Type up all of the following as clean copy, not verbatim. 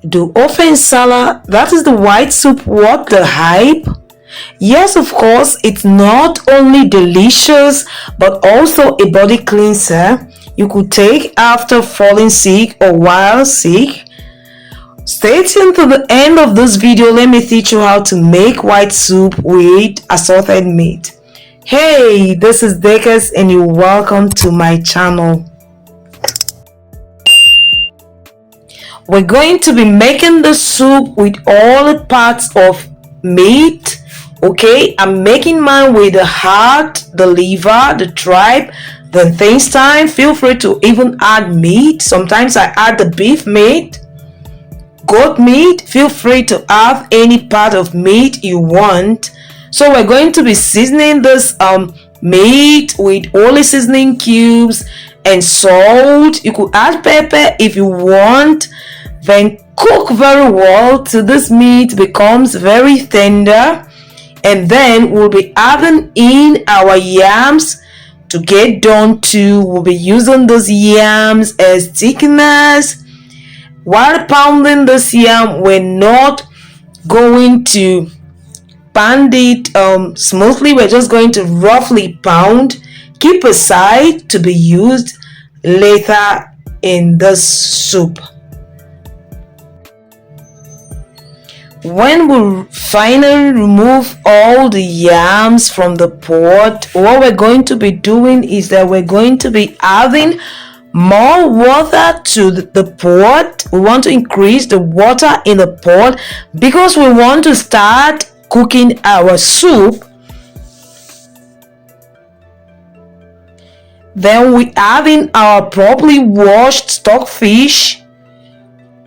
Do Ofe Nsala, that is the white soup, worth the hype? Yes, of course, it's not only delicious but also a body cleanser you could take after falling sick or while sick. Stay tuned to the end of this video. Let me teach you how to make white soup with assorted meat. Hey, this is Dekes and you're welcome to my channel. We're going to be making the soup with all the parts of meat. Okay, I'm making mine with the heart, the liver, the tripe, the intestine. Feel free to even add meat. Sometimes I add the beef meat, goat meat. Feel free to add any part of meat you want. So we're going to be seasoning this meat with only seasoning cubes and salt. You could add pepper if you want. Then cook very well till this meat becomes very tender, and then we'll be adding in our yams to get done too. We'll be using those yams as thickeners. While pounding this yam, we're not going to pound it smoothly. We're just going to roughly pound. Keep aside to be used later in the soup. When we finally remove all the yams from the pot, what we're going to be doing is that we're going to be adding more water to the pot. We want to increase the water in the pot because we want to start cooking our soup. Then we add in our properly washed stockfish.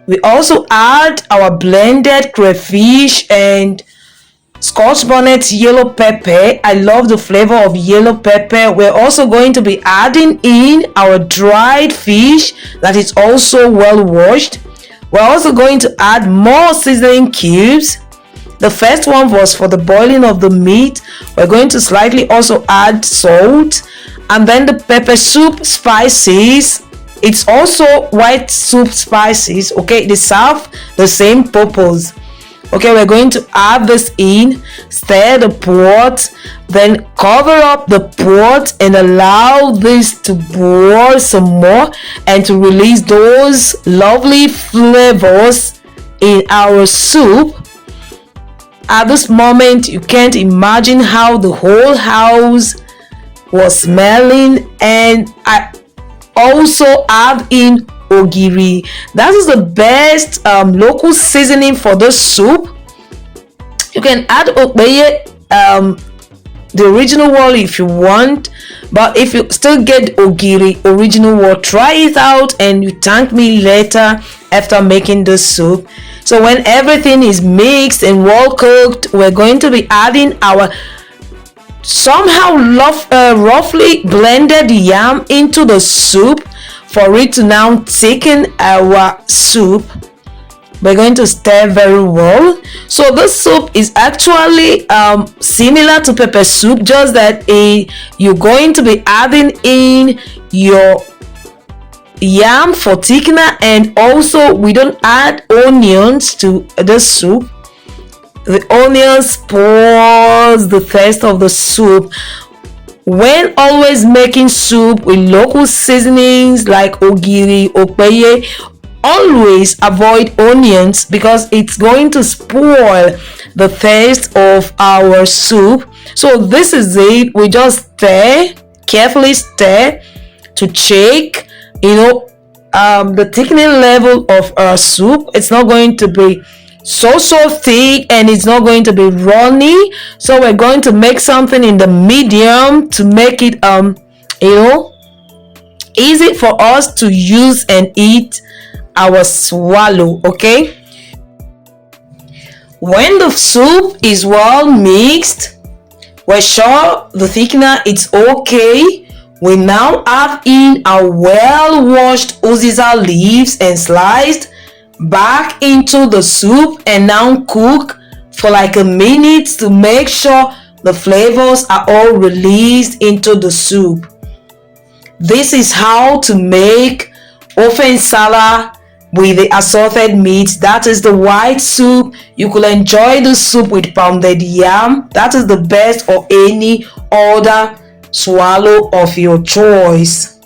We also add our blended crayfish and Scotch bonnet yellow pepper. I love the flavor of yellow pepper. We're also going to be adding in our dried fish that is also well washed. We're also going to add more seasoning cubes. The first one was for the boiling of the meat. We're going to slightly also add salt, and then the pepper soup spices. It's also white soup spices. Okay, they serve the same purpose. Okay, we're going to add this in, stir the pot, then cover up the pot and allow this to boil some more and to release those lovely flavors in our soup. At this moment, you can't imagine how the whole house was smelling, and I also add in Ogiri. That is the best local seasoning for the soup. You can add the original one if you want, but if you still get Ogiri original one, try it out and you thank me later after making the soup. So when everything is mixed and well cooked, we're going to be adding our somehow roughly blended yam into the soup for it to now thicken our soup. We're going to stir very well. So this soup is actually similar to pepper soup, just that you're going to be adding in your yam for thickener, and also we don't add onions to the soup. The onions spoils the taste of the soup. When always making soup with local seasonings like Ogiri, Opeye, always avoid onions because it's going to spoil the taste of our soup. So this is it. We just carefully stir to check, the thickening level of our soup. It's not going to be so thick and it's not going to be runny. So we're going to make something in the medium to make it easy for us to use and eat our swallow. Okay, when the soup is well mixed, we're sure the thickener is okay. We now add in our well washed Uziza leaves and sliced back into the soup and now cook for like a minute to make sure the flavors are all released into the soup. This is how to make Ofe Nsala with the assorted meats. That is the white soup. You could enjoy the soup with pounded yam. That is the best, or any other swallow of your choice.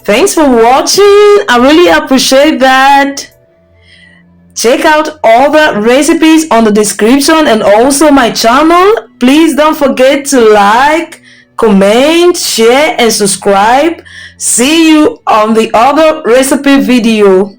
Thanks for watching. I really appreciate that. Check out all the recipes on the description and also my channel. Please don't forget to like, comment, share and subscribe. See you on the other recipe video.